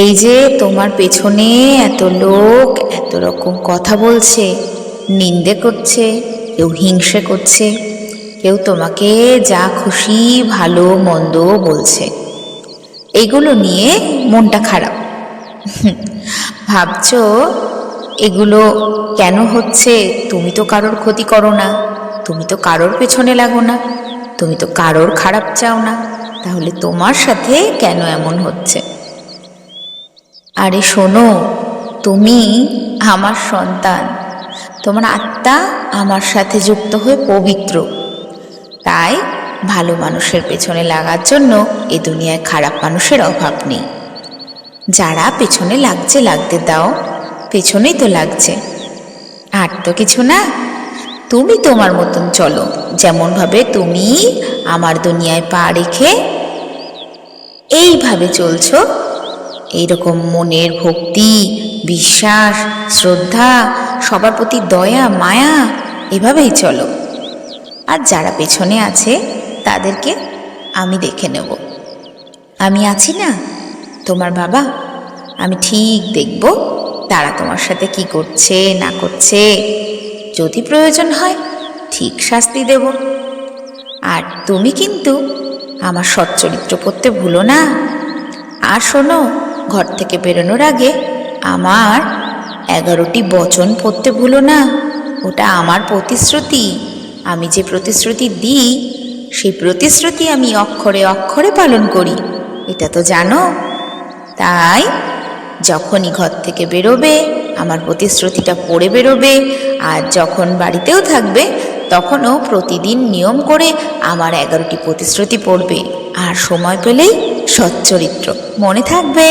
এই যে তোমার পেছনে এত লোক এত রকম কথা বলছে, নিন্দে করছে, কেউ হিংসে করছে, কেউ তোমাকে যা খুশি ভালো মন্দ বলছে, এগুলো নিয়ে মনটা খারাপ। ভাবছো এগুলো কেন হচ্ছে? তুমি তো কারোর ক্ষতি করো না, তুমি তো কারোর পেছনে লাগো না, তুমি তো কারোর খারাপ চাও না, তাহলে তোমার সাথে কেন এমন হচ্ছে? আরে শোনো, তুমি আমার সন্তান, তোমার আত্মা আমার সাথে যুক্ত হয়ে পবিত্র। তাই ভালো মানুষের পেছনে লাগার জন্য এ দুনিয়ায় খারাপ মানুষের অভাব নেই। যারা পেছনে লাগছে লাগতে দাও, পেছনেই তো লাগছে, আর তো কিছু না। তুমি তোমার মতন চলো, যেমনভাবে তুমি আমার দুনিয়ায় পা রেখে এইভাবে চলছো, এইরকম মনের ভক্তি, বিশ্বাস, শ্রদ্ধা, সবার প্রতি দয়া মায়া, এভাবেই চলো। আর যারা পেছনে আছে তাদেরকে আমি দেখে নেব। আমি আছি না, তোমার বাবা, আমি ঠিক দেখব তারা তোমার সাথে কি করছে না করছে। যদি প্রয়োজন হয় ঠিক শাস্তি দেব। আর তুমি কিন্তু আমার সচ্চরিত্র পড়তে ভুলো না। আর শোনো, ঘর থেকে বেরোনোর আগে আমার 11টি বচন পড়তে ভুলো না। ওটা আমার প্রতিশ্রুতি। আমি যে প্রতিশ্রুতি দিই সেই প্রতিশ্রুতি আমি অক্ষরে অক্ষরে পালন করি, এটা তো জানো। তাই যখনই ঘর থেকে বেরোবে আমার প্রতিশ্রুতিটা পড়ে বেরোবে, আর যখন বাড়িতেও থাকবে তখনও প্রতিদিন নিয়ম করে আমার 11টি প্রতিশ্রুতি পড়বে। আর সময় পেলেই সচ্চরিত্র মনে থাকবে।